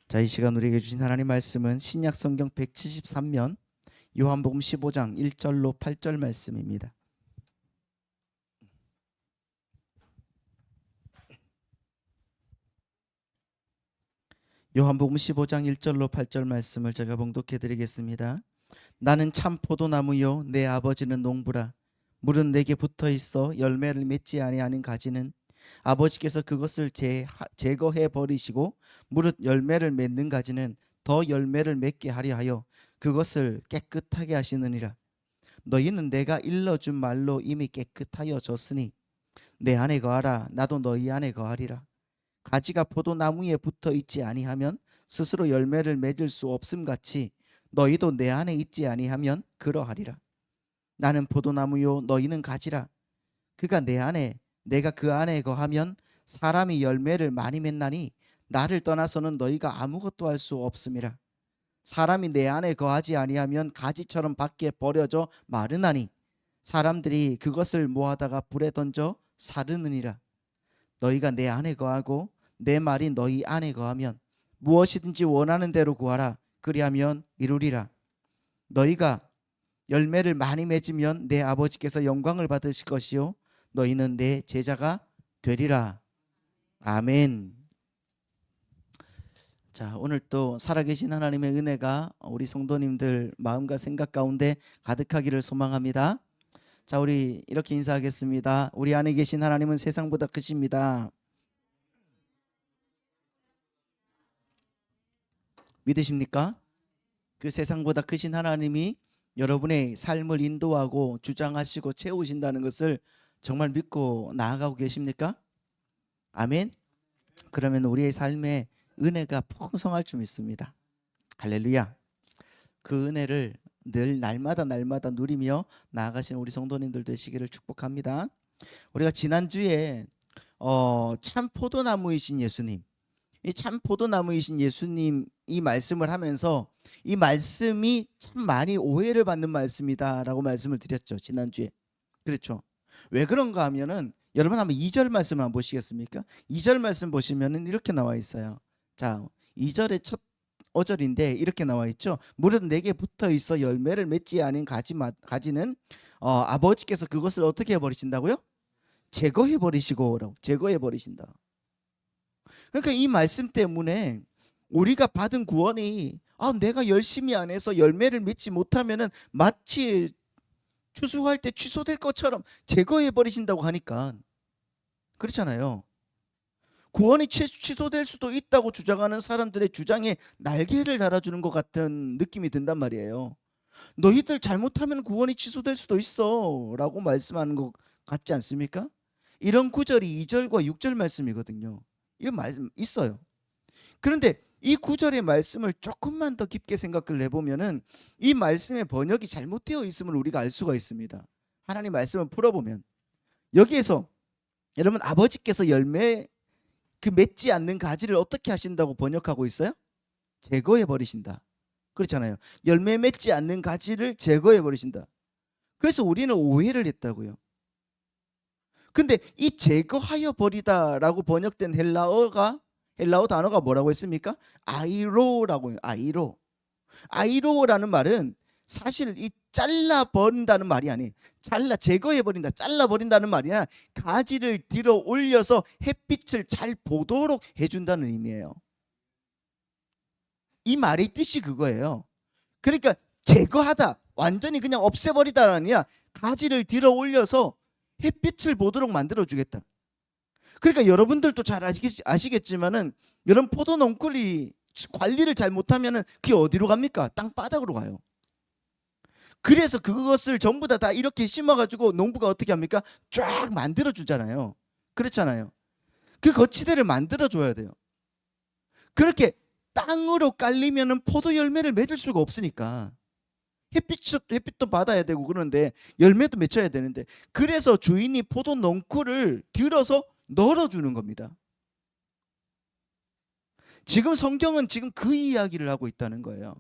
자, 이 시간 우리에게 주신 하나님 말씀은 신약 성경 173면 요한복음 15장 1절로 8절 말씀입니다. 요한복음 15장 1절로 8절 말씀을 제가 봉독해 드리겠습니다. 나는 참 포도나무요 내 아버지는 농부라. 물은 내게 붙어 있어 열매를 맺지 아니하는 가지는 아버지께서 그것을 제거해 버리시고 무릇 열매를 맺는 가지는 더 열매를 맺게 하려 하여 그것을 깨끗하게 하시느니라. 너희는 내가 일러준 말로 이미 깨끗하여졌으니 내 안에 거하라. 나도 너희 안에 거하리라. 가지가 포도나무에 붙어 있지 아니하면 스스로 열매를 맺을 수 없음 같이 너희도 내 안에 있지 아니하면 그러하리라. 나는 포도나무요 너희는 가지라. 그가 내 안에 내가 그 안에 거하면 사람이 열매를 많이 맺나니 나를 떠나서는 너희가 아무것도 할 수 없음이라. 사람이 내 안에 거하지 아니하면 가지처럼 밖에 버려져 마르나니 사람들이 그것을 모아다가 불에 던져 사르느니라. 너희가 내 안에 거하고 내 말이 너희 안에 거하면 무엇이든지 원하는 대로 구하라. 그리하면 이루리라. 너희가 열매를 많이 맺으면 내 아버지께서 영광을 받으실 것이요 너희는 내 제자가 되리라. 아멘. 자, 오늘 또 살아계신 하나님의 은혜가 우리 성도님들 마음과 생각 가운데 가득하기를 소망합니다. 자, 우리 이렇게 인사하겠습니다. 우리 안에 계신 하나님은 세상보다 크십니다. 믿으십니까? 그 세상보다 크신 하나님이 여러분의 삶을 인도하고 주장하시고 채우신다는 것을 정말 믿고 나아가고 계십니까? 아멘. 그러면 우리의 삶에 은혜가 풍성할 줄 믿습니다. 할렐루야. 그 은혜를 늘 날마다 누리며 나아가시는 우리 성도님들 되시기를 축복합니다. 우리가 지난주에 참 포도나무이신 예수님, 이 참 포도나무이신 예수님 이 말씀을 하면서 이 말씀이 참 많이 오해를 받는 말씀이다라고 말씀을 드렸죠. 지난주에. 그렇죠. 왜 그런가 하면은 여러분 한번 2절 말씀 한번 보시겠습니까? 2절 말씀 보시면은 이렇게 나와 있어요. 자, 2절의 첫 어절인데 이렇게 나와 있죠. 무릇 내게 붙어 있어 열매를 맺지 않은 가지는 아버지께서 그것을 어떻게 해버리신다고요? 제거해 버리시고라고. 제거해 버리신다. 그러니까 이 말씀 때문에 우리가 받은 구원이 내가 열심히 안 해서 열매를 맺지 못하면은 마치 추수할 때 취소될 것처럼 제거해 버리신다고 하니까 그렇잖아요. 구원이 취소될 수도 있다고 주장하는 사람들의 주장에 날개를 달아주는 것 같은 느낌이 든단 말이에요. 너희들 잘못하면 구원이 취소될 수도 있어 라고 말씀하는 것 같지 않습니까? 이런 구절이 2절과 6절 말씀이거든요. 이런 말씀 있어요. 그런데 이 구절의 말씀을 조금만 더 깊게 생각을 해보면은 이 말씀의 번역이 잘못되어 있음을 우리가 알 수가 있습니다. 하나님 말씀을 풀어보면 여기에서 여러분 아버지께서 열매 맺지 않는 가지를 어떻게 하신다고 번역하고 있어요? 제거해 버리신다. 그렇잖아요. 열매 맺지 않는 가지를 제거해 버리신다. 그래서 우리는 오해를 했다고요. 근데 이 제거하여 버리다라고 번역된 헬라어 단어가 뭐라고 했습니까? 아이로라고요. 아이로라는 말은 사실 이 잘라 버린다는 말이 아니에요. 제거해 버린다, 잘라 버린다는 말이 아니라 가지를 들어 올려서 햇빛을 잘 보도록 해준다는 의미예요. 이 말의 뜻이 그거예요. 그러니까 제거하다, 완전히 그냥 없애버리다가 아니라 가지를 들어 올려서 햇빛을 보도록 만들어주겠다. 그러니까 여러분들도 잘 아시겠지만은 여러분 포도농쿨이 관리를 잘 못하면은 그게 어디로 갑니까? 땅바닥으로 가요. 그래서 그것을 전부 다 이렇게 심어가지고 농부가 어떻게 합니까? 쫙 만들어주잖아요. 그렇잖아요. 그 거치대를 만들어줘야 돼요. 그렇게 땅으로 깔리면은 포도 열매를 맺을 수가 없으니까 햇빛도 받아야 되고 그런데 열매도 맺혀야 되는데 그래서 주인이 포도 농쿨을 들어서 널어주는 겁니다. 지금 성경은 지금 그 이야기를 하고 있다는 거예요.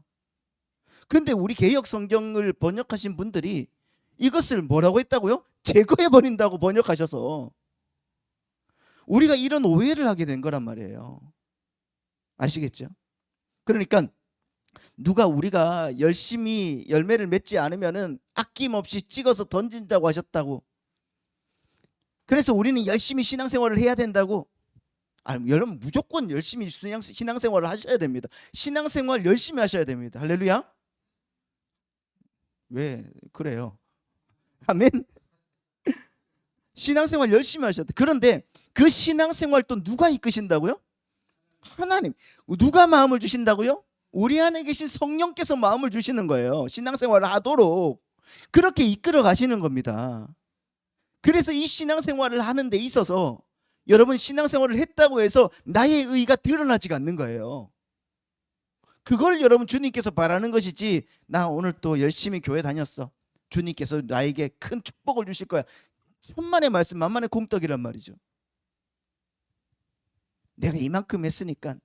근데 우리 개역 성경을 번역하신 분들이 이것을 뭐라고 했다고요? 제거해 버린다고 번역하셔서 우리가 이런 오해를 하게 된 거란 말이에요. 아시겠죠? 그러니까 누가 우리가 열심히 열매를 맺지 않으면은 아낌없이 찍어서 던진다고 하셨다고. 그래서 우리는 열심히 신앙생활을 해야 된다고. 여러분 무조건 열심히 신앙생활을 하셔야 됩니다. 신앙생활 열심히 하셔야 됩니다. 할렐루야. 왜 그래요? 아멘. 신앙생활 열심히 하셔야 돼. 그런데 그 신앙생활 또 누가 이끄신다고요? 하나님. 누가 마음을 주신다고요? 우리 안에 계신 성령께서 마음을 주시는 거예요. 신앙생활을 하도록 그렇게 이끌어 가시는 겁니다. 그래서 이 신앙생활을 하는 데 있어서 여러분 신앙생활을 했다고 해서 나의 의의가 드러나지가 않는 거예요. 그걸 여러분 주님께서 바라는 것이지, 나 오늘 또 열심히 교회 다녔어, 주님께서 나에게 큰 축복을 주실 거야, 천만의 말씀 만만의 공떡이란 말이죠. 내가 이만큼 했으니까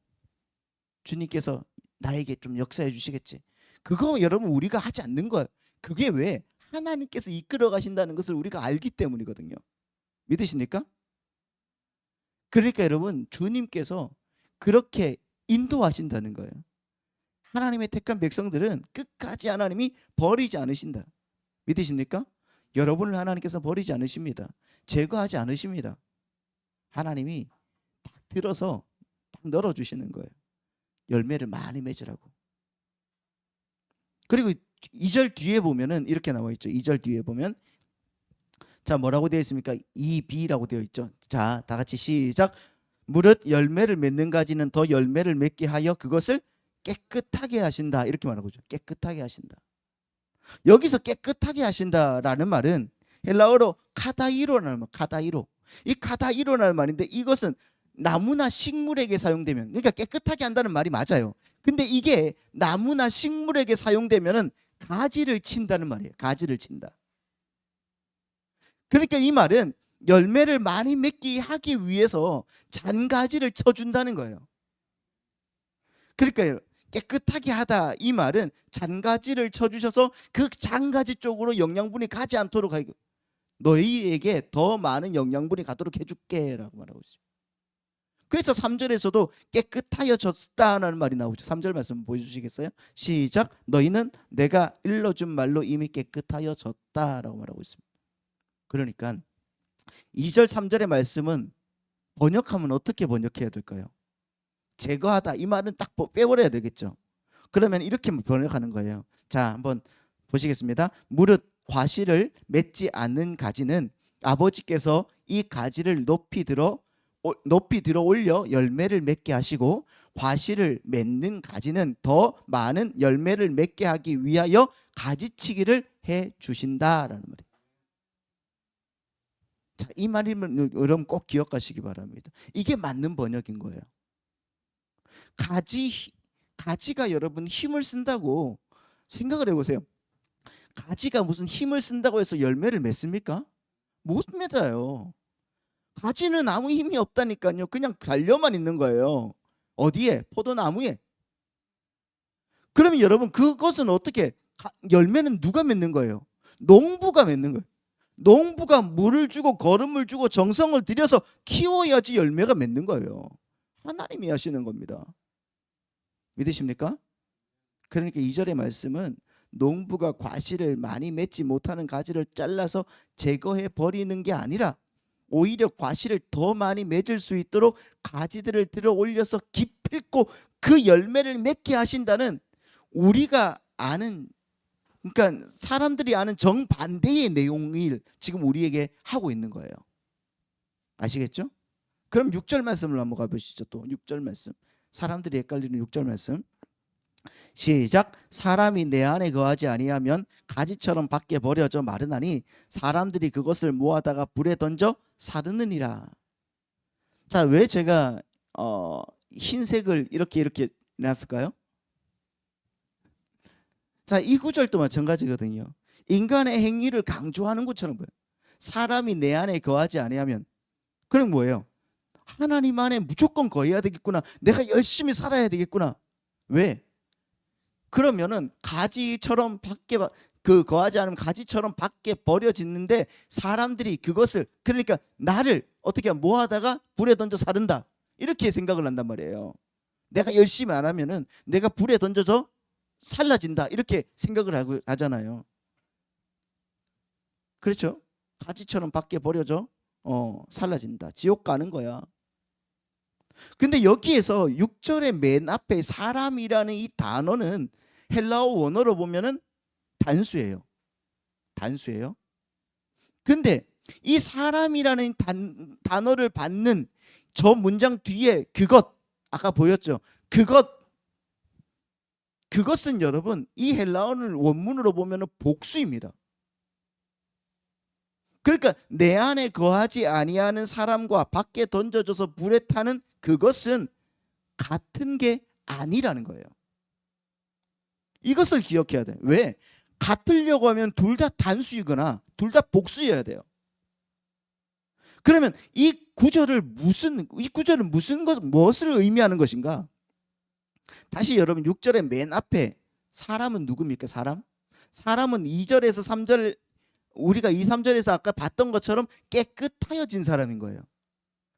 주님께서 나에게 좀 역사해 주시겠지. 그거 여러분 우리가 하지 않는 거예요. 그게 왜? 하나님께서 이끌어 가신다는 것을 우리가 알기 때문이거든요. 믿으십니까? 그러니까 여러분 주님께서 그렇게 인도하신다는 거예요. 하나님의 택한 백성들은 끝까지 하나님이 버리지 않으신다. 믿으십니까? 여러분을 하나님께서 버리지 않으십니다. 제거하지 않으십니다. 하나님이 딱 들어서 딱 널어주시는 거예요. 열매를 많이 맺으라고. 그리고 2절 뒤에 보면은 이렇게 나와 있죠. 2절 뒤에 보면 자 뭐라고 되어 있습니까? 2b라고 되어 있죠. 자 다 같이 시작. 무릇 열매를 맺는 가지는 더 열매를 맺게 하여 그것을 깨끗하게 하신다. 이렇게 말하고 있죠. 깨끗하게 하신다. 여기서 깨끗하게 하신다라는 말은 헬라어로 카다이로라는 말, 카다이로. 이 카다이로라는 말인데 이것은 나무나 식물에게 사용되면, 그러니까 깨끗하게 한다는 말이 맞아요. 근데 이게 나무나 식물에게 사용되면은 가지를 친다는 말이에요. 가지를 친다. 그러니까 이 말은 열매를 많이 맺게 하기 위해서 잔가지를 쳐준다는 거예요. 그러니까 깨끗하게 하다 이 말은 잔가지를 쳐주셔서 그 잔가지 쪽으로 영양분이 가지 않도록 하고 너희에게 더 많은 영양분이 가도록 해줄게 라고 말하고 있어요. 그래서 3절에서도 깨끗하여졌다는 말이 나오죠. 3절 말씀 보여주시겠어요? 시작. 너희는 내가 일러준 말로 이미 깨끗하여졌다라고 말하고 있습니다. 그러니까 2절 3절의 말씀은 번역하면 어떻게 번역해야 될까요? 제거하다 이 말은 딱 빼버려야 되겠죠. 그러면 이렇게 번역하는 거예요. 자 한번 보시겠습니다. 무릇 과실을 맺지 않는 가지는 아버지께서 이 가지를 높이 들어 올려 열매를 맺게 하시고 과실을 맺는 가지는 더 많은 열매를 맺게 하기 위하여 가지치기를 해 주신다라는 말이에요. 자, 이 말이면 여러분 꼭 기억하시기 바랍니다. 이게 맞는 번역인 거예요. 가지가 여러분 힘을 쓴다고 생각을 해보세요. 가지가 무슨 힘을 쓴다고 해서 열매를 맺습니까? 못 맺어요. 가지는 아무 힘이 없다니까요. 그냥 달려만 있는 거예요. 어디에? 포도나무에. 그러면 여러분 그것은 어떻게, 열매는 누가 맺는 거예요? 농부가 맺는 거예요. 농부가 물을 주고 거름을 주고 정성을 들여서 키워야지 열매가 맺는 거예요. 하나님이 하시는 겁니다. 믿으십니까? 그러니까 2절의 말씀은 농부가 과실을 많이 맺지 못하는 가지를 잘라서 제거해 버리는 게 아니라 오히려 과실을 더 많이 맺을 수 있도록 가지들을 들어 올려서 기필코 그 열매를 맺게 하신다는, 우리가 아는, 그러니까 사람들이 아는 정반대의 내용을 지금 우리에게 하고 있는 거예요. 아시겠죠? 그럼 6절 말씀을 한번 가보시죠. 또 6절 말씀, 사람들이 헷갈리는 6절 말씀 시작. 사람이 내 안에 거하지 아니하면 가지처럼 밖에 버려져 마르나니 사람들이 그것을 모아다가 불에 던져 사르느니라. 자, 왜 제가 흰색을 이렇게 놨을까요? 자, 이 구절도 마찬가지거든요. 인간의 행위를 강조하는 것처럼 보여요. 사람이 내 안에 거하지 아니하면, 그럼 뭐예요? 하나님 안에 무조건 거해야 되겠구나. 내가 열심히 살아야 되겠구나. 왜? 그러면은 가지처럼 밖에 거하지 않으면 가지처럼 밖에 버려지는데 사람들이 그것을, 그러니까 나를 어떻게 모아다가 불에 던져 사른다, 이렇게 생각을 한단 말이에요. 내가 열심히 안 하면은 내가 불에 던져져 살라진다 이렇게 생각을 하잖아요. 그렇죠? 가지처럼 밖에 버려져 살라진다. 지옥 가는 거야. 근데 여기에서 6절의 맨 앞에 사람이라는 이 단어는 헬라어 원어로 보면은 단수예요. 단수예요. 근데 이 사람이라는 단어를 받는 저 문장 뒤에 그것, 아까 보였죠? 그것은 여러분 이 헬라어를 원문으로 보면은 복수입니다. 그러니까 내 안에 거하지 아니하는 사람과 밖에 던져져서 불에 타는 그것은 같은 게 아니라는 거예요. 이것을 기억해야 돼. 왜? 같으려고 하면 둘 다 단수이거나 둘 다 복수여야 돼요. 그러면 이 구절은 무엇을 의미하는 것인가? 다시 여러분 6절의 맨 앞에 사람은 누굽니까? 사람은 2절에서 3절 우리가 2, 3절에서 아까 봤던 것처럼 깨끗하여진 사람인 거예요.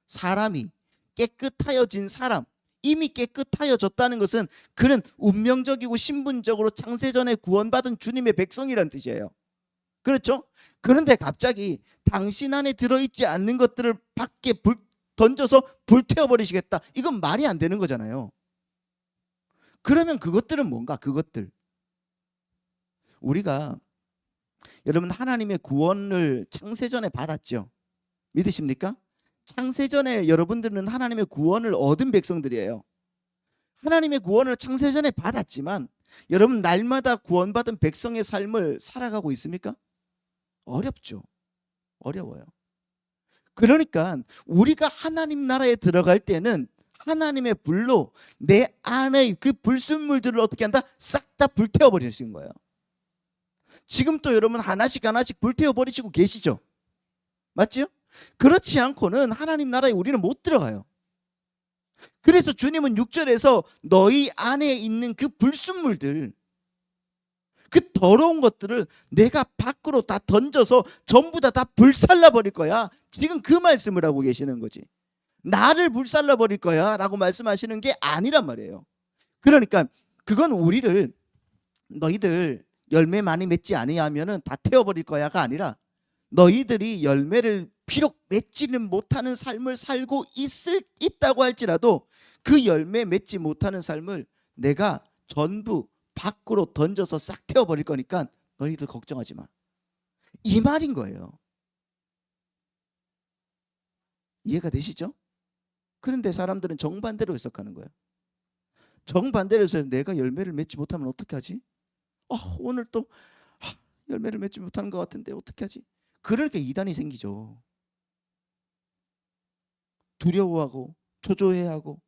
사람이 깨끗하여진 사람, 이미 깨끗하여졌다는 것은 그는 운명적이고 신분적으로 창세전에 구원받은 주님의 백성이라는 뜻이에요. 그렇죠? 그런데 갑자기 당신 안에 들어있지 않는 것들을 밖에 던져서 불태워버리시겠다. 이건 말이 안 되는 거잖아요. 그러면 그것들은 뭔가? 그것들 우리가 여러분 하나님의 구원을 창세전에 받았죠. 믿으십니까? 창세전에 여러분들은 하나님의 구원을 얻은 백성들이에요. 하나님의 구원을 창세전에 받았지만 여러분 날마다 구원받은 백성의 삶을 살아가고 있습니까? 어렵죠. 어려워요. 그러니까 우리가 하나님 나라에 들어갈 때는 하나님의 불로 내 안의 그 불순물들을 어떻게 한다? 싹 다 불태워버리시는 거예요. 지금 또 여러분 하나씩 불태워버리시고 계시죠? 맞죠? 그렇지 않고는 하나님 나라에 우리는 못 들어가요. 그래서 주님은 6절에서 너희 안에 있는 그 불순물들, 그 더러운 것들을 내가 밖으로 다 던져서 전부 다 불살라 버릴 거야. 지금 그 말씀을 하고 계시는 거지. 나를 불살라 버릴 거야 라고 말씀하시는 게 아니란 말이에요. 그러니까 그건 우리를 너희들 열매 많이 맺지 아니하면은 다 태워버릴 거야가 아니라 너희들이 열매를 비록 맺지는 못하는 삶을 살고 있다고 할지라도 그 열매 맺지 못하는 삶을 내가 전부 밖으로 던져서 싹 태워버릴 거니까 너희들 걱정하지 마. 이 말인 거예요. 이해가 되시죠? 그런데 사람들은 정반대로 해석하는 거예요. 정반대로 해서 내가 열매를 맺지 못하면 어떻게 하지? 오늘 또 열매를 맺지 못하는 것 같은데 어떻게 하지? 그러니까 이단이 생기죠. 두려워하고 초조해하고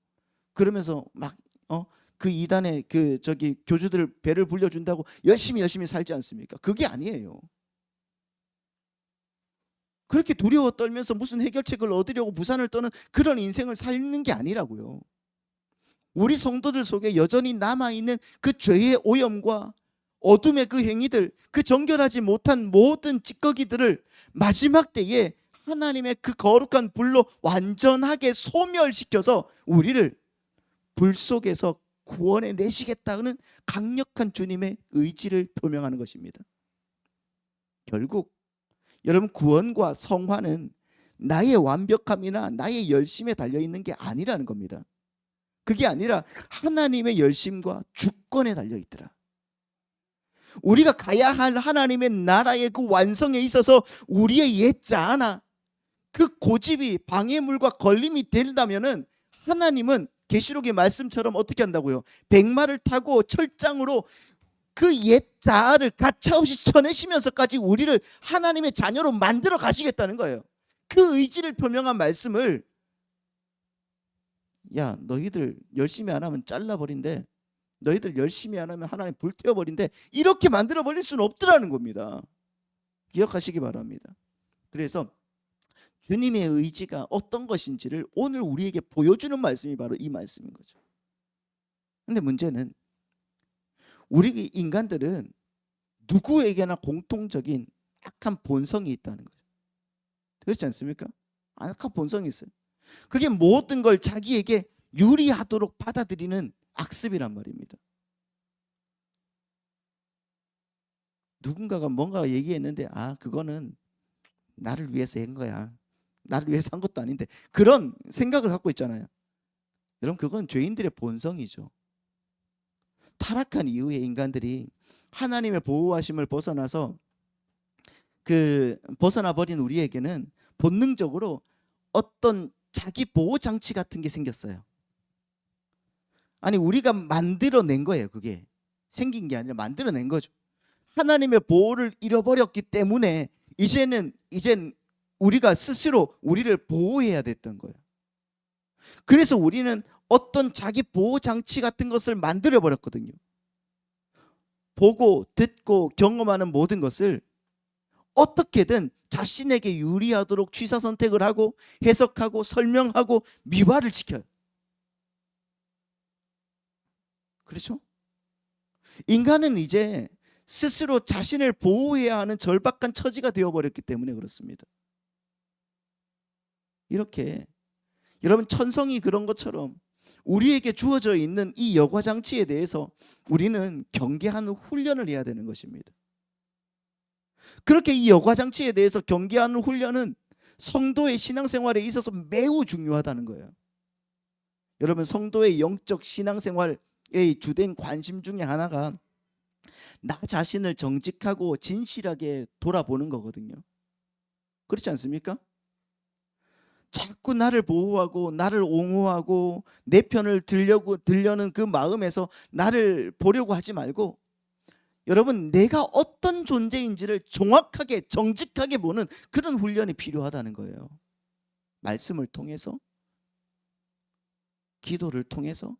그러면서 막 그 이단의 그 교주들 배를 불려준다고 열심히 살지 않습니까? 그게 아니에요. 그렇게 두려워 떨면서 무슨 해결책을 얻으려고 부산을 떠는 그런 인생을 살는 게 아니라고요. 우리 성도들 속에 여전히 남아있는 그 죄의 오염과 어둠의 그 행위들, 그 정결하지 못한 모든 찌꺼기들을 마지막 때에 하나님의 그 거룩한 불로 완전하게 소멸시켜서 우리를 불 속에서 구원해 내시겠다는 강력한 주님의 의지를 표명하는 것입니다. 결국 여러분 구원과 성화는 나의 완벽함이나 나의 열심에 달려있는 게 아니라는 겁니다. 그게 아니라 하나님의 열심과 주권에 달려있더라. 우리가 가야 할 하나님의 나라의 그 완성에 있어서 우리의 옛자 하나 그 고집이 방해물과 걸림이 된다면은 하나님은 계시록의 말씀처럼 어떻게 한다고요? 백마를 타고 철장으로 그 옛자아를 가차없이 쳐내시면서까지 우리를 하나님의 자녀로 만들어 가시겠다는 거예요. 그 의지를 표명한 말씀을 야 너희들 열심히 안 하면 잘라버린대, 너희들 열심히 안 하면 하나님 불태워버린대, 이렇게 만들어버릴 수는 없더라는 겁니다. 기억하시기 바랍니다. 그래서 주님의 의지가 어떤 것인지를 오늘 우리에게 보여주는 말씀이 바로 이 말씀인 거죠. 근데 문제는 우리 인간들은 누구에게나 공통적인 악한 본성이 있다는 거죠. 그렇지 않습니까? 악한 본성이 있어요. 그게 모든 걸 자기에게 유리하도록 받아들이는 악습이란 말입니다. 누군가가 뭔가 얘기했는데 그거는 나를 위해서 한 거야. 나를 위해서 한 것도 아닌데, 그런 생각을 갖고 있잖아요. 여러분, 그건 죄인들의 본성이죠. 타락한 이후에 인간들이 하나님의 보호하심을 벗어나서 벗어나 버린 우리에게는 본능적으로 어떤 자기 보호 장치 같은 게 생겼어요. 아니, 우리가 만들어낸 거예요. 그게 생긴 게 아니라 만들어낸 거죠. 하나님의 보호를 잃어버렸기 때문에 이젠 우리가 스스로 우리를 보호해야 됐던 거예요. 그래서 우리는 어떤 자기 보호 장치 같은 것을 만들어 버렸거든요. 보고 듣고 경험하는 모든 것을 어떻게든 자신에게 유리하도록 취사 선택을 하고 해석하고 설명하고 미화를 시켜요. 그렇죠? 인간은 이제 스스로 자신을 보호해야 하는 절박한 처지가 되어버렸기 때문에 그렇습니다. 이렇게 여러분, 천성이 그런 것처럼 우리에게 주어져 있는 이 여과장치에 대해서 우리는 경계하는 훈련을 해야 되는 것입니다. 그렇게 이 여과장치에 대해서 경계하는 훈련은 성도의 신앙생활에 있어서 매우 중요하다는 거예요. 여러분, 성도의 영적 신앙생활의 주된 관심 중에 하나가 나 자신을 정직하고 진실하게 돌아보는 거거든요. 그렇지 않습니까? 자꾸 나를 보호하고 나를 옹호하고 내 편을 들려는 그 마음에서 나를 보려고 하지 말고, 여러분, 내가 어떤 존재인지를 정확하게 정직하게 보는 그런 훈련이 필요하다는 거예요. 말씀을 통해서, 기도를 통해서,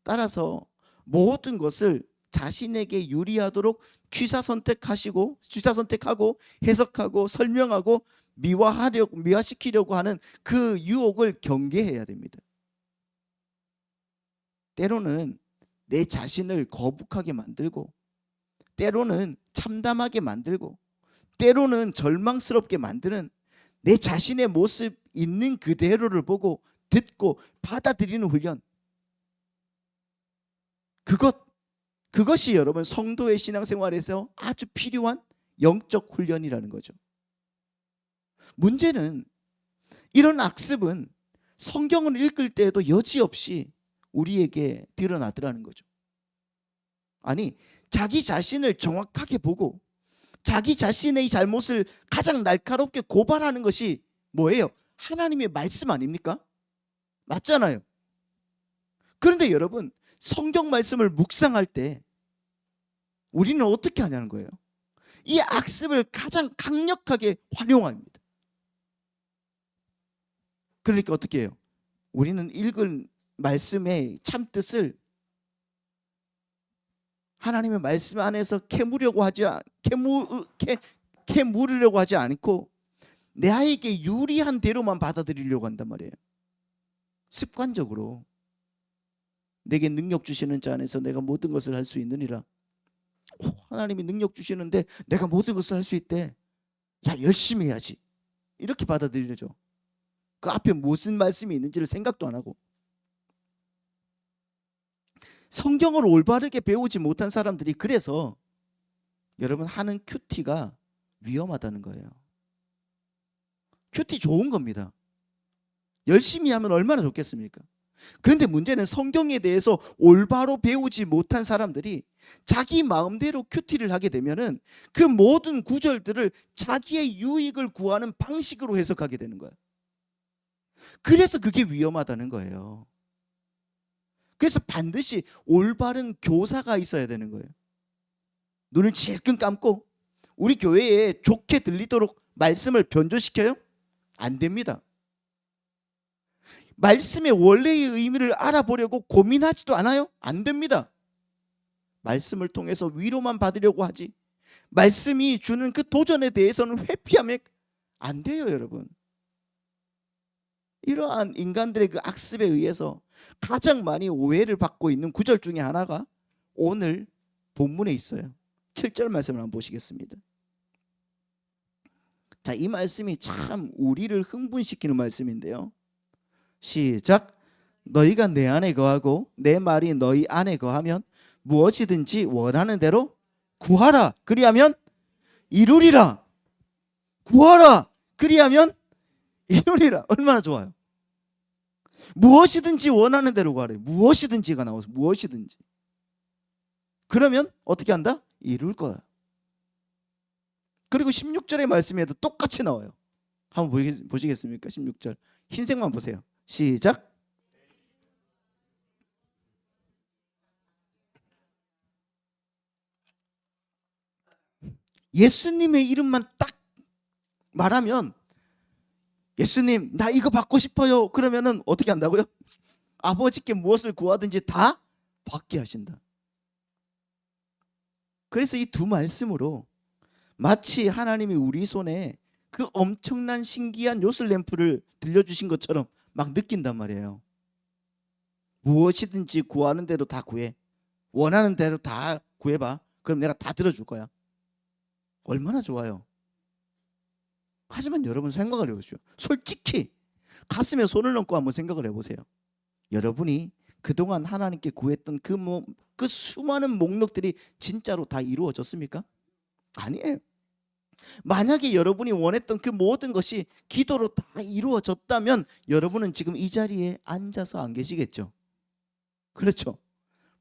따라서 모든 것을 자신에게 유리하도록 취사 선택하고 해석하고 설명하고 미화시키려고 하는 그 유혹을 경계해야 됩니다. 때로는 내 자신을 거북하게 만들고, 때로는 참담하게 만들고, 때로는 절망스럽게 만드는 내 자신의 모습 있는 그대로를 보고 듣고 받아들이는 훈련, 그것이 여러분 성도의 신앙생활에서 아주 필요한 영적 훈련이라는 거죠. 문제는 이런 악습은 성경을 읽을 때에도 여지없이 우리에게 드러나더라는 거죠. 아니, 자기 자신을 정확하게 보고 자기 자신의 잘못을 가장 날카롭게 고발하는 것이 뭐예요? 하나님의 말씀 아닙니까? 맞잖아요. 그런데 여러분, 성경 말씀을 묵상할 때 우리는 어떻게 하냐는 거예요. 이 악습을 가장 강력하게 활용합니다. 그러니까 어떻게 해요? 우리는 읽은 말씀의 참뜻을 하나님의 말씀 안에서 캐물으려고 하지 않고 나에게 유리한 대로만 받아들이려고 한단 말이에요. 습관적으로 내게 능력 주시는 자 안에서 내가 모든 것을 할 수 있느니라. 하나님이 능력 주시는데 내가 모든 것을 할 수 있대. 야, 열심히 해야지. 이렇게 받아들이죠. 그 앞에 무슨 말씀이 있는지를 생각도 안 하고. 성경을 올바르게 배우지 못한 사람들이 그래서 여러분 하는 큐티가 위험하다는 거예요. 큐티 좋은 겁니다. 열심히 하면 얼마나 좋겠습니까? 그런데 문제는 성경에 대해서 올바로 배우지 못한 사람들이 자기 마음대로 큐티를 하게 되면은 그 모든 구절들을 자기의 유익을 구하는 방식으로 해석하게 되는 거예요. 그래서 그게 위험하다는 거예요. 그래서 반드시 올바른 교사가 있어야 되는 거예요. 눈을 질끈 감고 우리 교회에 좋게 들리도록 말씀을 변조시켜요? 안 됩니다. 말씀의 원래의 의미를 알아보려고 고민하지도 않아요? 안 됩니다. 말씀을 통해서 위로만 받으려고 하지, 말씀이 주는 그 도전에 대해서는 회피하면 안 돼요, 여러분. 이러한 인간들의 그 악습에 의해서 가장 많이 오해를 받고 있는 구절 중에 하나가 오늘 본문에 있어요. 7절 말씀을 한번 보시겠습니다. 자, 이 말씀이 참 우리를 흥분시키는 말씀인데요. 시작. 너희가 내 안에 거하고 내 말이 너희 안에 거하면 무엇이든지 원하는 대로 구하라. 그리하면 이루리라. 구하라. 그리하면 이루리라. 얼마나 좋아요. 무엇이든지 원하는 대로 구하래. 무엇이든지가 나와서 무엇이든지. 그러면 어떻게 한다? 이룰 거야. 그리고 16절의 말씀에도 똑같이 나와요. 한번 보시겠습니까? 16절 흰색만 보세요. 시작. 예수님의 이름만 딱 말하면 예수님 나 이거 받고 싶어요. 그러면은 어떻게 한다고요? 아버지께 무엇을 구하든지 다 받게 하신다. 그래서 이 두 말씀으로 마치 하나님이 우리 손에 그 엄청난 신기한 요슬램프를 들려주신 것처럼 막 느낀단 말이에요. 무엇이든지 구하는 대로 다 구해. 원하는 대로 다 구해봐. 그럼 내가 다 들어줄 거야. 얼마나 좋아요. 하지만 여러분 생각을 해보시오. 솔직히 가슴에 손을 얹고 한번 생각을 해보세요. 여러분이 그동안 하나님께 구했던 그 수많은 목록들이 진짜로 다 이루어졌습니까? 아니에요. 만약에 여러분이 원했던 그 모든 것이 기도로 다 이루어졌다면 여러분은 지금 이 자리에 앉아서 안 계시겠죠. 그렇죠.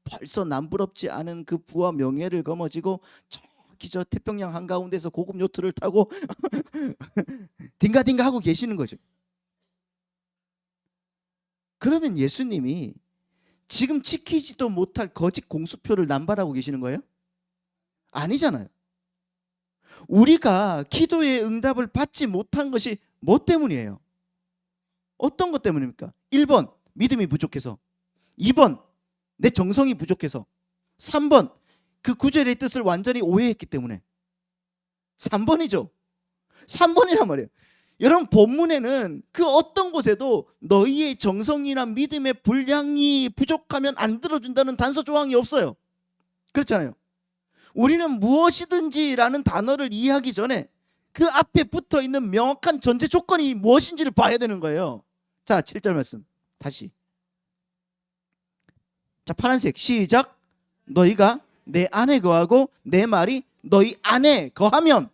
벌써 남부럽지 않은 그 부와 명예를 거머쥐고 저기 저 태평양 한가운데서 고급 요트를 타고 딩가딩가 하고 계시는 거죠. 그러면 예수님이 지금 지키지도 못할 거짓 공수표를 남발하고 계시는 거예요? 아니잖아요. 우리가 기도의 응답을 받지 못한 것이 뭐 때문이에요? 어떤 것 때문입니까? 1번 믿음이 부족해서, 2번 내 정성이 부족해서, 3번 그 구절의 뜻을 완전히 오해했기 때문에. 3번이죠. 3번이란 말이에요. 여러분 본문에는 그 어떤 곳에도 너희의 정성이나 믿음의 분량이 부족하면 안 들어준다는 단서 조항이 없어요. 그렇잖아요. 우리는 무엇이든지라는 단어를 이해하기 전에 그 앞에 붙어 있는 명확한 전제 조건이 무엇인지를 봐야 되는 거예요. 자, 7절 말씀 다시. 자, 파란색 시작. 너희가 내 안에 거하고 내 말이 너희 안에 거하면.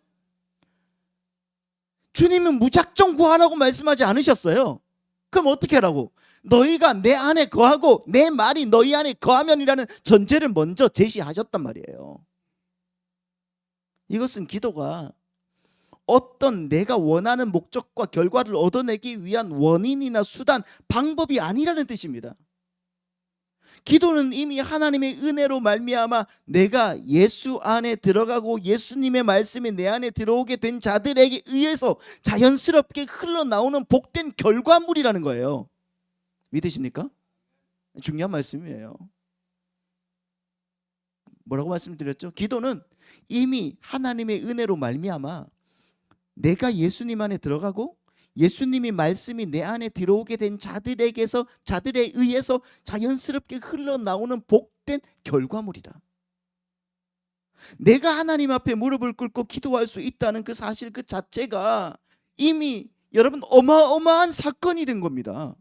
주님은 무작정 구하라고 말씀하지 않으셨어요. 그럼 어떻게 하라고? 너희가 내 안에 거하고 내 말이 너희 안에 거하면이라는 전제를 먼저 제시하셨단 말이에요. 이것은 기도가 어떤 내가 원하는 목적과 결과를 얻어내기 위한 원인이나 수단, 방법이 아니라는 뜻입니다. 기도는 이미 하나님의 은혜로 말미암아 내가 예수 안에 들어가고 예수님의 말씀이 내 안에 들어오게 된 자들에게 의해서 자연스럽게 흘러나오는 복된 결과물이라는 거예요. 믿으십니까? 중요한 말씀이에요. 뭐라고 말씀드렸죠? 기도는 이미 하나님의 은혜로 말미암아 내가 예수님 안에 들어가고 예수님이 말씀이 내 안에 들어오게 된 자들에게서, 자들에 의해서 자연스럽게 흘러나오는 복된 결과물이다. 내가 하나님 앞에 무릎을 꿇고 기도할 수 있다는 그 사실 그 자체가 이미 여러분 어마어마한 사건이 된 겁니다.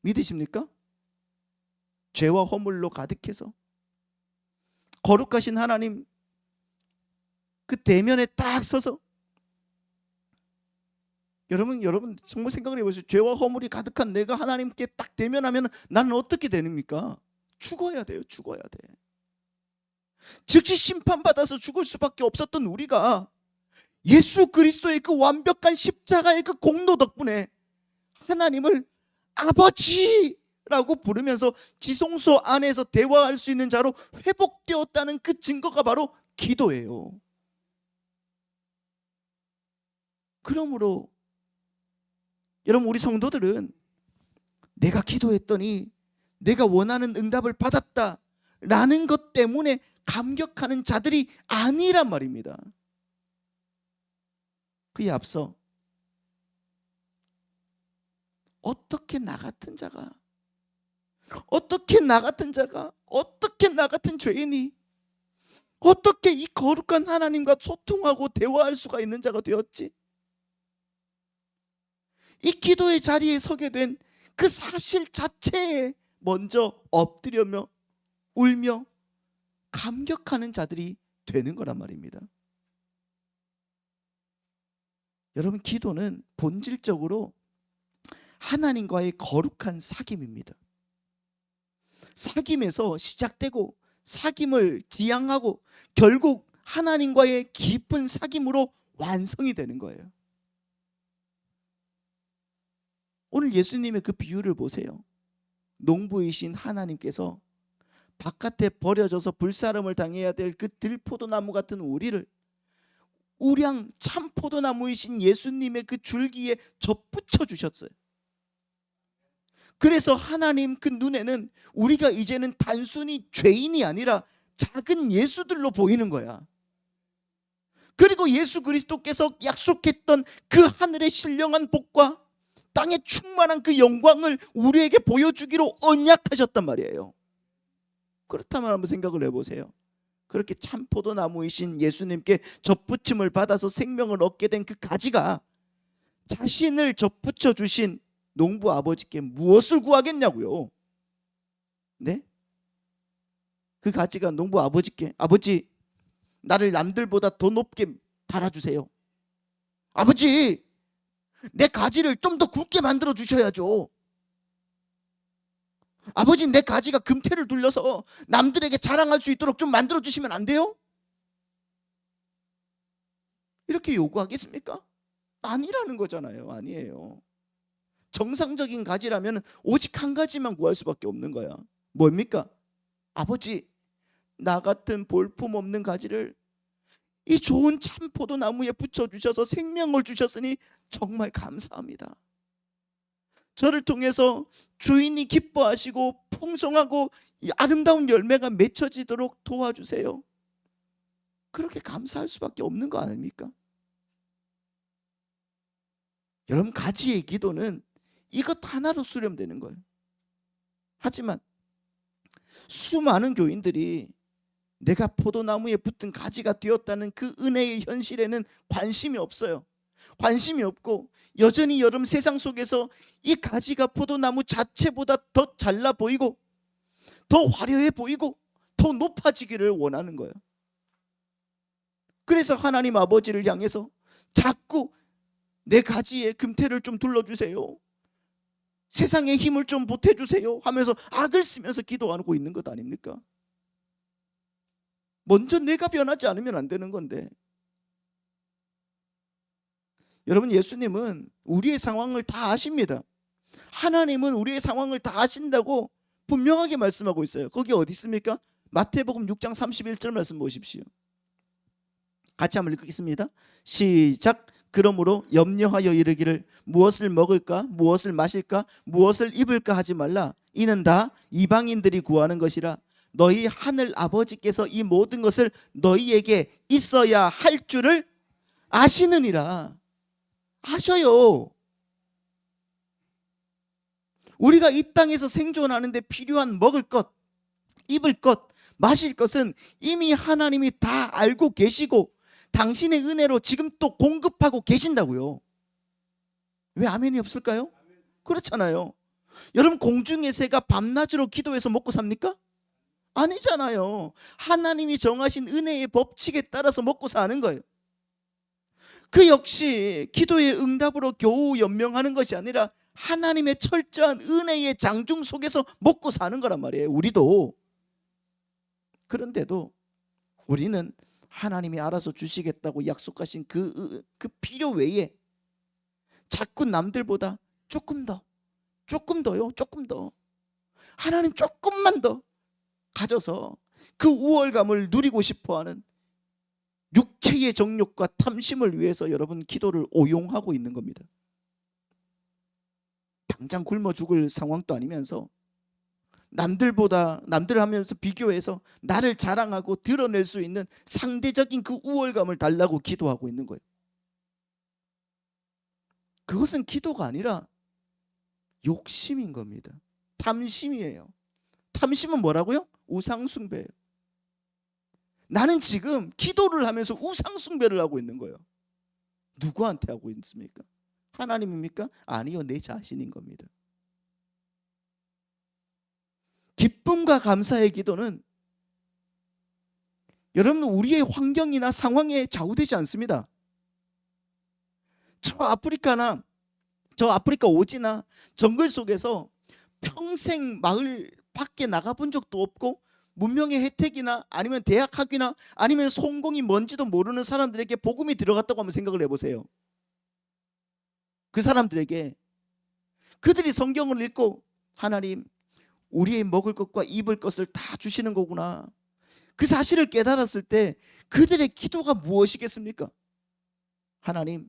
믿으십니까? 죄와 허물로 가득해서 거룩하신 하나님 그 대면에 딱 서서 여러분 정말 생각을 해보세요. 죄와 허물이 가득한 내가 하나님께 딱 대면하면 나는 어떻게 됩니까? 죽어야 돼요. 죽어야 돼. 즉시 심판받아서 죽을 수밖에 없었던 우리가 예수 그리스도의 그 완벽한 십자가의 그 공로 덕분에 하나님을 아버지라고 부르면서 지성소 안에서 대화할 수 있는 자로 회복되었다는 그 증거가 바로 기도예요. 그러므로 여러분 우리 성도들은 내가 기도했더니 내가 원하는 응답을 받았다라는 것 때문에 감격하는 자들이 아니란 말입니다. 그에 앞서 어떻게 나 같은 자가 어떻게 나 같은 죄인이 어떻게 이 거룩한 하나님과 소통하고 대화할 수가 있는 자가 되었지? 이 기도의 자리에 서게 된 그 사실 자체에 먼저 엎드려며 울며 감격하는 자들이 되는 거란 말입니다. 여러분, 기도는 본질적으로 하나님과의 거룩한 사귐입니다. 사귐에서 시작되고 사귐을 지향하고 결국 하나님과의 깊은 사귐으로 완성이 되는 거예요. 오늘 예수님의 그 비유를 보세요. 농부이신 하나님께서 바깥에 버려져서 불사름을 당해야 될 그 들포도나무 같은 우리를 우량 참포도나무이신 예수님의 그 줄기에 접붙여 주셨어요. 그래서 하나님 그 눈에는 우리가 이제는 단순히 죄인이 아니라 작은 예수들로 보이는 거야. 그리고 예수 그리스도께서 약속했던 그 하늘의 신령한 복과 땅에 충만한 그 영광을 우리에게 보여주기로 언약하셨단 말이에요. 그렇다면 한번 생각을 해보세요. 그렇게 참포도나무이신 예수님께 접붙임을 받아서 생명을 얻게 된 그 가지가 자신을 접붙여 주신 농부 아버지께 무엇을 구하겠냐고요. 네? 그 가지가 농부 아버지께, 아버지 나를 남들보다 더 높게 달아주세요. 아버지 내 가지를 좀 더 굵게 만들어 주셔야죠. 아버지 내 가지가 금태를 둘러서 남들에게 자랑할 수 있도록 좀 만들어 주시면 안 돼요? 이렇게 요구하겠습니까? 아니라는 거잖아요. 아니에요. 정상적인 가지라면 오직 한 가지만 구할 수밖에 없는 거야. 뭡니까? 아버지 나 같은 볼품없는 가지를 이 좋은 참포도나무에 붙여주셔서 생명을 주셨으니 정말 감사합니다. 저를 통해서 주인이 기뻐하시고 풍성하고 아름다운 열매가 맺혀지도록 도와주세요. 그렇게 감사할 수밖에 없는 거 아닙니까? 여러분, 가지의 기도는 이것 하나로 수렴되는 거예요. 하지만 수많은 교인들이 내가 포도나무에 붙은 가지가 되었다는 그 은혜의 현실에는 관심이 없어요. 관심이 없고 여전히 여러분 세상 속에서 이 가지가 포도나무 자체보다 더 잘나 보이고 더 화려해 보이고 더 높아지기를 원하는 거예요. 그래서 하나님 아버지를 향해서 자꾸 내 가지에 금태를 좀 둘러주세요, 세상의 힘을 좀 보태주세요 하면서 악을 쓰면서 기도하고 있는 것 아닙니까? 먼저 내가 변하지 않으면 안 되는 건데. 여러분, 예수님은 우리의 상황을 다 아십니다. 하나님은 우리의 상황을 다 아신다고 분명하게 말씀하고 있어요. 거기 어디 있습니까? 마태복음 6장 31절 말씀 보십시오. 같이 한번 읽겠습니다. 시작. 그러므로 염려하여 이르기를 무엇을 먹을까 무엇을 마실까 무엇을 입을까 하지 말라. 이는 다 이방인들이 구하는 것이라. 너희 하늘 아버지께서 이 모든 것을 너희에게 있어야 할 줄을 아시느니라. 아셔요. 우리가 이 땅에서 생존하는데 필요한 먹을 것, 입을 것, 마실 것은 이미 하나님이 다 알고 계시고 당신의 은혜로 지금 또 공급하고 계신다고요. 왜 아멘이 없을까요? 그렇잖아요. 여러분, 공중의 새가 밤낮으로 기도해서 먹고 삽니까? 아니잖아요. 하나님이 정하신 은혜의 법칙에 따라서 먹고 사는 거예요. 그 역시 기도의 응답으로 겨우 연명하는 것이 아니라 하나님의 철저한 은혜의 장중 속에서 먹고 사는 거란 말이에요. 우리도. 그런데도 우리는 하나님이 알아서 주시겠다고 약속하신 그 필요 외에 자꾸 남들보다 조금 더요, 조금 더 하나님 조금만 더 가져서 그 우월감을 누리고 싶어하는 육체의 정욕과 탐심을 위해서 여러분 기도를 오용하고 있는 겁니다. 당장 굶어 죽을 상황도 아니면서 남들 하면서 비교해서 나를 자랑하고 드러낼 수 있는 상대적인 그 우월감을 달라고 기도하고 있는 거예요. 그것은 기도가 아니라 욕심인 겁니다. 탐심이에요. 탐심은 뭐라고요? 우상숭배예요. 나는 지금 기도를 하면서 우상숭배를 하고 있는 거예요. 누구한테 하고 있습니까? 하나님입니까? 아니요, 내 자신인 겁니다. 기쁨과 감사의 기도는 여러분 우리의 환경이나 상황에 좌우되지 않습니다. 저 아프리카 오지나 정글 속에서 평생 마을 밖에 나가본 적도 없고 문명의 혜택이나 아니면 대학 학위나 아니면 성공이 뭔지도 모르는 사람들에게 복음이 들어갔다고 한번 생각을 해보세요. 그 사람들에게 그들이 성경을 읽고 하나님 우리의 먹을 것과 입을 것을 다 주시는 거구나, 그 사실을 깨달았을 때 그들의 기도가 무엇이겠습니까? 하나님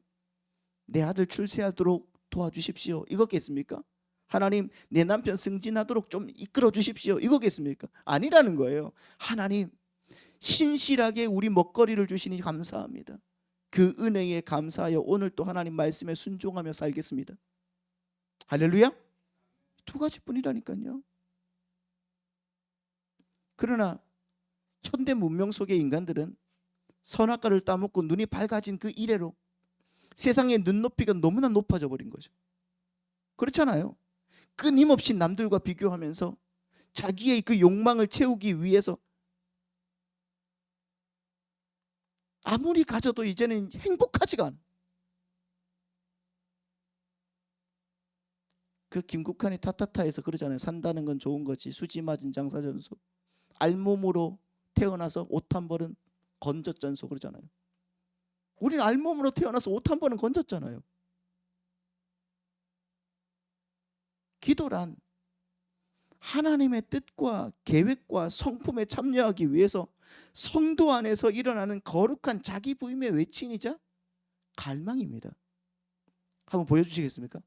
내 아들 출세하도록 도와주십시오, 이거겠습니까? 하나님 내 남편 승진하도록 좀 이끌어 주십시오, 이거겠습니까? 아니라는 거예요. 하나님 신실하게 우리 먹거리를 주시니 감사합니다. 그 은혜에 감사하여 오늘 또 하나님 말씀에 순종하며 살겠습니다. 할렐루야. 두 가지뿐이라니까요. 그러나 현대 문명 속의 인간들은 선악과를 따먹고 눈이 밝아진 그 이래로 세상의 눈높이가 너무나 높아져 버린 거죠. 그렇잖아요. 끊임없이 남들과 비교하면서 자기의 그 욕망을 채우기 위해서 아무리 가져도 이제는 행복하지가 않아. 그 김국환이 타타타에서 그러잖아요. 산다는 건 좋은 거지 수지 맞은 장사전소, 알몸으로 태어나서 옷 한 벌은 건졌전소 그러잖아요. 우리는 알몸으로 태어나서 옷 한 벌은 건졌잖아요. 기도란 하나님의 뜻과 계획과 성품에 참여하기 위해서 성도 안에서 일어나는 거룩한 자기 부임의 외침이자 갈망입니다. 한번 보여주시겠습니까?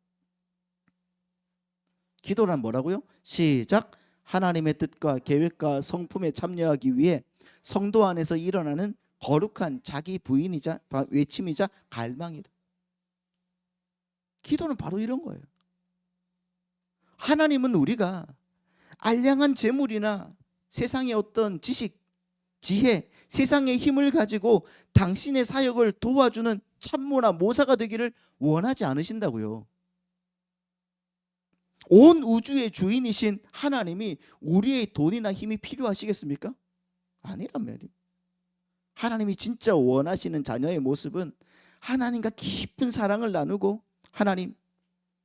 기도란 뭐라고요? 시작. 하나님의 뜻과 계획과 성품에 참여하기 위해 성도 안에서 일어나는 거룩한 자기 부인이자 외침이자 갈망이다. 기도는 바로 이런 거예요. 하나님은 우리가 알량한 재물이나 세상의 어떤 지식, 지혜, 세상의 힘을 가지고 당신의 사역을 도와주는 참모나 모사가 되기를 원하지 않으신다고요. 온 우주의 주인이신 하나님이 우리의 돈이나 힘이 필요하시겠습니까? 아니란 말이에요. 하나님이 진짜 원하시는 자녀의 모습은 하나님과 깊은 사랑을 나누고 하나님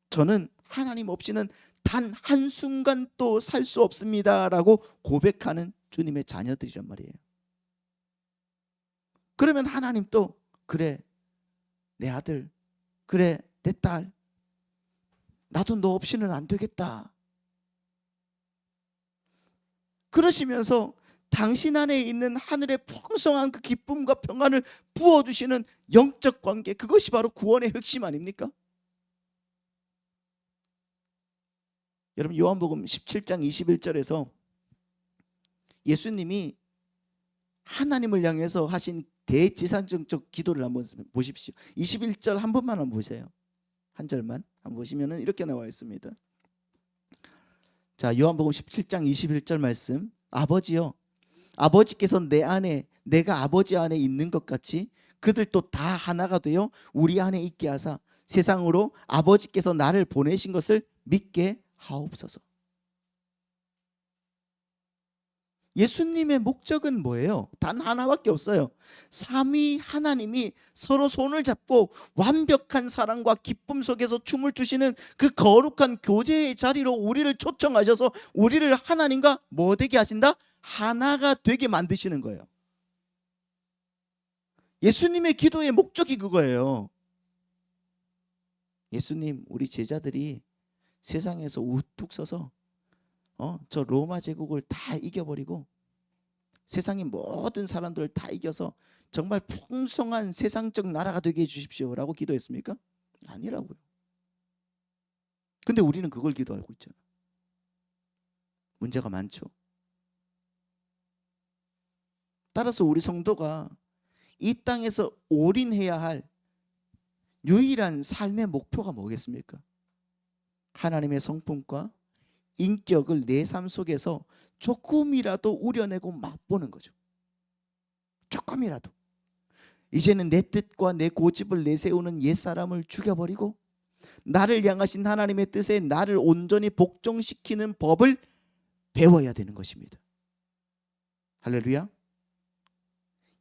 저는 하나님 없이는 단 한순간도 살 수 없습니다 라고 고백하는 주님의 자녀들이란 말이에요. 그러면 하나님 또 그래 내 아들, 그래 내 딸, 나도 너 없이는 안 되겠다 그러시면서 당신 안에 있는 하늘의 풍성한 그 기쁨과 평안을 부어주시는 영적 관계, 그것이 바로 구원의 핵심 아닙니까? 여러분 요한복음 17장 21절에서 예수님이 하나님을 향해서 하신 대지상적 기도를 한번 보십시오. 21절 한 번만 한번 보세요. 한 절만 한번 보시면 이렇게 나와 있습니다. 자, 요한복음 17장 21절 말씀. 아버지여, 아버지께서 내 안에 내가 아버지 안에 있는 것 같이 그들도 다 하나가 되어 우리 안에 있게 하사 세상으로 아버지께서 나를 보내신 것을 믿게 하옵소서. 예수님의 목적은 뭐예요? 단 하나밖에 없어요. 삼위 하나님이 서로 손을 잡고 완벽한 사랑과 기쁨 속에서 춤을 추시는 그 거룩한 교제의 자리로 우리를 초청하셔서 우리를 하나님과 뭐 되게 하신다? 하나가 되게 만드시는 거예요. 예수님의 기도의 목적이 그거예요. 예수님, 우리 제자들이 세상에서 우뚝 서서 저 로마 제국을 다 이겨버리고 세상의 모든 사람들을 다 이겨서 정말 풍성한 세상적 나라가 되게 해주십시오 라고 기도했습니까? 아니라고요. 근데 우리는 그걸 기도하고 있잖아요. 문제가 많죠. 따라서 우리 성도가 이 땅에서 올인해야 할 유일한 삶의 목표가 뭐겠습니까? 하나님의 성품과 인격을 내 삶 속에서 조금이라도 우려내고 맛보는 거죠. 조금이라도. 이제는 내 뜻과 내 고집을 내세우는 옛사람을 죽여버리고 나를 향하신 하나님의 뜻에 나를 온전히 복종시키는 법을 배워야 되는 것입니다. 할렐루야.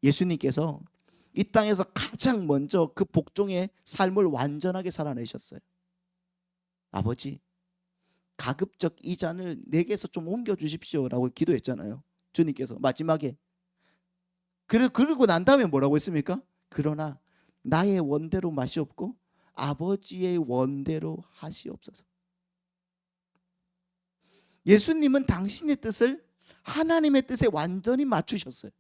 예수님께서 이 땅에서 가장 먼저 그 복종의 삶을 완전하게 살아내셨어요. 아버지, 가급적 이 잔을 내게서 좀 옮겨주십시오 라고 기도했잖아요. 주님께서 마지막에. 그러고 난 다음에 뭐라고 했습니까? 그러나 나의 원대로 마시옵고 아버지의 원대로 하시옵소서. 예수님은 당신의 뜻을 하나님의 뜻에 완전히 맞추셨어요.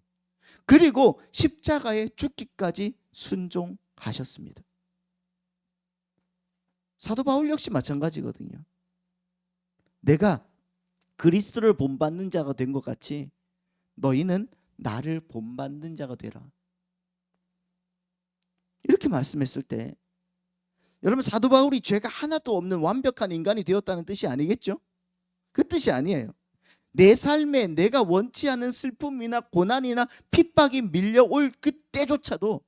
그리고 십자가에 죽기까지 순종하셨습니다. 사도 바울 역시 마찬가지거든요. 내가 그리스도를 본받는 자가 된 것 같이 너희는 나를 본받는 자가 되라. 이렇게 말씀했을 때 여러분, 사도 바울이 죄가 하나도 없는 완벽한 인간이 되었다는 뜻이 아니겠죠? 그 뜻이 아니에요. 내 삶에 내가 원치 않는 슬픔이나 고난이나 핍박이 밀려올 그때조차도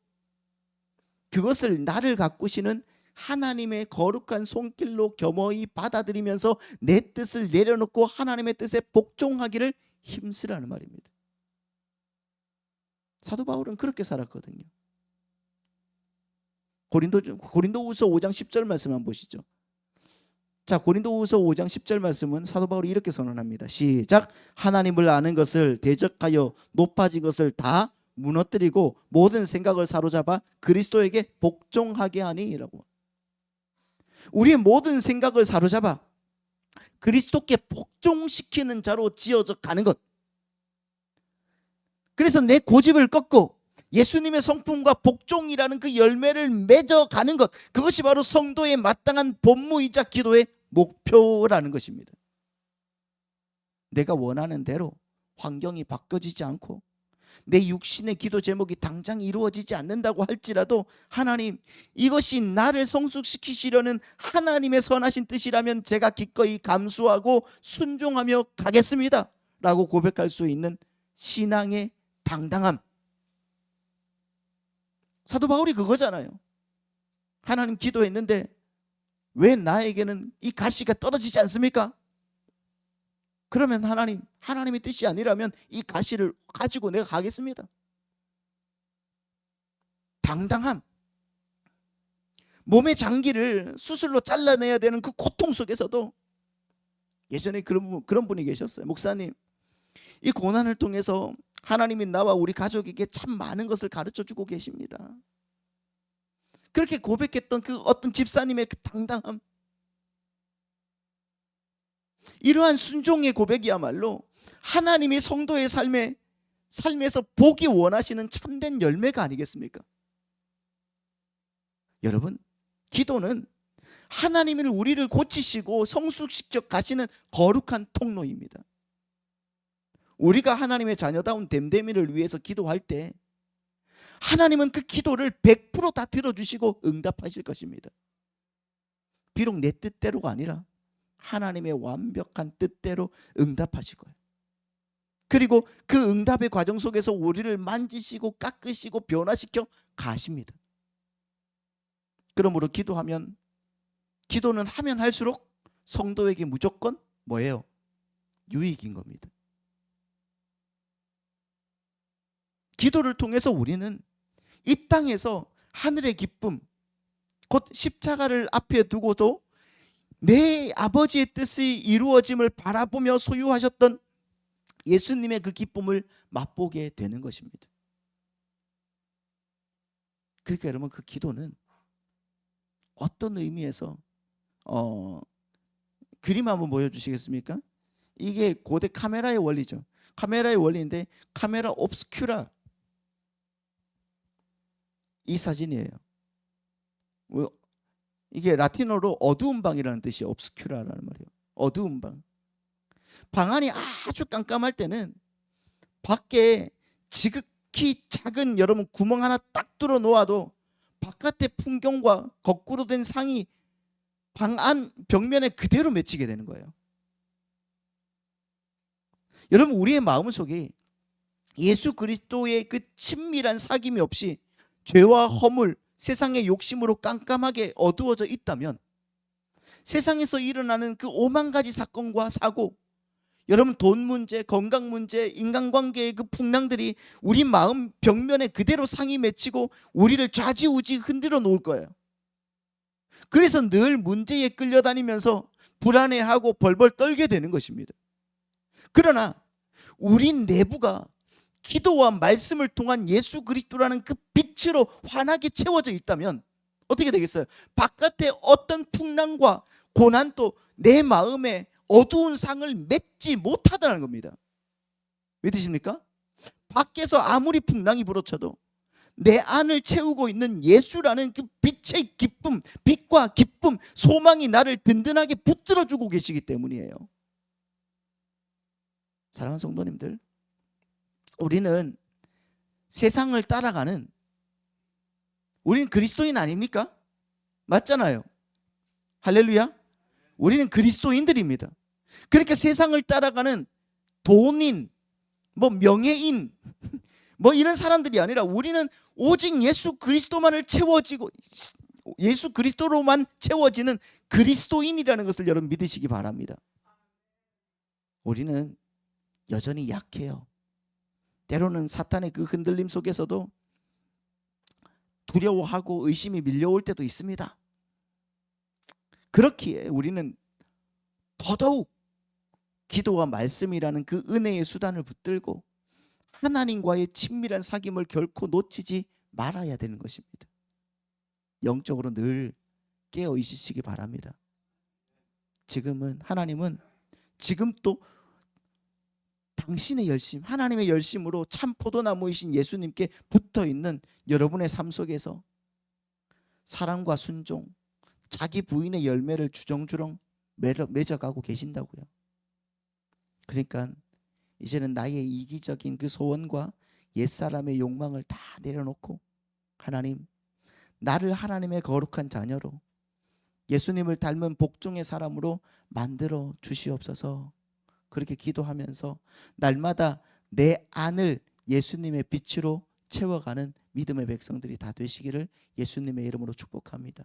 그것을 나를 가꾸시는 하나님의 거룩한 손길로 겸허히 받아들이면서 내 뜻을 내려놓고 하나님의 뜻에 복종하기를 힘쓰라는 말입니다. 사도 바울은 그렇게 살았거든요. 고린도후서 5장 10절 말씀 한번 보시죠. 자, 고린도후서 5장 10절 말씀은 사도 바울이 이렇게 선언합니다. 시작. 하나님을 아는 것을 대적하여 높아진 것을 다 무너뜨리고 모든 생각을 사로잡아 그리스도에게 복종하게 하니라고. 우리의 모든 생각을 사로잡아 그리스도께 복종시키는 자로 지어져 가는 것. 그래서 내 고집을 꺾고 예수님의 성품과 복종이라는 그 열매를 맺어가는 것, 그것이 바로 성도의 마땅한 본무이자 기도의 목표라는 것입니다. 내가 원하는 대로 환경이 바뀌어지지 않고 내 육신의 기도 제목이 당장 이루어지지 않는다고 할지라도 하나님, 이것이 나를 성숙시키시려는 하나님의 선하신 뜻이라면 제가 기꺼이 감수하고 순종하며 가겠습니다 라고 고백할 수 있는 신앙의 당당함. 사도 바울이 그거잖아요. 하나님, 기도했는데 왜 나에게는 이 가시가 떨어지지 않습니까? 그러면 하나님의 뜻이 아니라면 이 가시를 가지고 내가 가겠습니다. 당당함. 몸의 장기를 수술로 잘라내야 되는 그 고통 속에서도 예전에 그런 분이 계셨어요. 목사님, 이 고난을 통해서 하나님이 나와 우리 가족에게 참 많은 것을 가르쳐주고 계십니다. 그렇게 고백했던 그 어떤 집사님의 그 당당함, 이러한 순종의 고백이야말로 하나님이 성도의 삶에서 보기 원하시는 참된 열매가 아니겠습니까? 여러분, 기도는 하나님을 우리를 고치시고 성숙시켜 가시는 거룩한 통로입니다. 우리가 하나님의 자녀다운 됨됨이를 위해서 기도할 때 하나님은 그 기도를 100% 다 들어주시고 응답하실 것입니다. 비록 내 뜻대로가 아니라 하나님의 완벽한 뜻대로 응답하실 거예요. 그리고 그 응답의 과정 속에서 우리를 만지시고 깎으시고 변화시켜 가십니다. 그러므로 기도는 하면 할수록 성도에게 무조건 뭐예요? 유익인 겁니다. 기도를 통해서 우리는 이 땅에서 하늘의 기쁨, 곧 십자가를 앞에 두고도 내 아버지의 뜻이 이루어짐을 바라보며 소유하셨던 예수님의 그 기쁨을 맛보게 되는 것입니다. 그러니까 여러분, 그 기도는 어떤 의미에서 그림 한번 보여주시겠습니까? 이게 고대 카메라의 원리죠. 카메라의 원리인데 카메라 옵스큐라, 이 사진이에요. 이게 라틴어로 어두운 방이라는 뜻이에요. 옵스큐라라는 말이에요. 어두운 방. 방 안이 아주 깜깜할 때는 밖에 지극히 작은 여러분 구멍 하나 딱 뚫어 놓아도 바깥의 풍경과 거꾸로 된 상이 방 안 벽면에 그대로 맺히게 되는 거예요. 여러분, 우리의 마음속에 예수 그리스도의 그 친밀한 사귐이 없이 죄와 허물, 세상의 욕심으로 깜깜하게 어두워져 있다면 세상에서 일어나는 그 5만 가지 사건과 사고, 여러분, 돈 문제, 건강 문제, 인간관계의 그 풍랑들이 우리 마음 벽면에 그대로 상이 맺히고 우리를 좌지우지 흔들어 놓을 거예요. 그래서 늘 문제에 끌려다니면서 불안해하고 벌벌 떨게 되는 것입니다. 그러나 우리 내부가 기도와 말씀을 통한 예수 그리스도라는 그 빛으로 환하게 채워져 있다면 어떻게 되겠어요? 바깥에 어떤 풍랑과 고난도 내 마음에 어두운 상을 맺지 못하다는 겁니다. 믿으십니까? 밖에서 아무리 풍랑이 불어쳐도 내 안을 채우고 있는 예수라는 그 빛의 기쁨, 빛과 기쁨, 소망이 나를 든든하게 붙들어주고 계시기 때문이에요. 사랑하는 성도님들, 우리는 세상을 따라가는, 우리는 그리스도인 아닙니까? 맞잖아요. 할렐루야. 우리는 그리스도인들입니다. 그러니까 세상을 따라가는 돈인, 명예인, 이런 사람들이 아니라 우리는 오직 예수 그리스도만을 채워지고 예수 그리스도로만 채워지는 그리스도인이라는 것을 여러분 믿으시기 바랍니다. 우리는 여전히 약해요. 때로는 사탄의 그 흔들림 속에서도 두려워하고 의심이 밀려올 때도 있습니다. 그렇기에 우리는 더더욱 기도와 말씀이라는 그 은혜의 수단을 붙들고 하나님과의 친밀한 사귐을 결코 놓치지 말아야 되는 것입니다. 영적으로 늘 깨어 있으시기 바랍니다. 하나님은 지금 또 당신의 열심, 하나님의 열심으로 참 포도나무이신 예수님께 붙어있는 여러분의 삶 속에서 사랑과 순종, 자기 부인의 열매를 주렁주렁 맺어가고 계신다고요. 그러니까 이제는 나의 이기적인 그 소원과 옛사람의 욕망을 다 내려놓고 하나님, 나를 하나님의 거룩한 자녀로 예수님을 닮은 복종의 사람으로 만들어 주시옵소서. 그렇게 기도하면서 날마다 내 안을 예수님의 빛으로 채워가는 믿음의 백성들이 다 되시기를 예수님의 이름으로 축복합니다.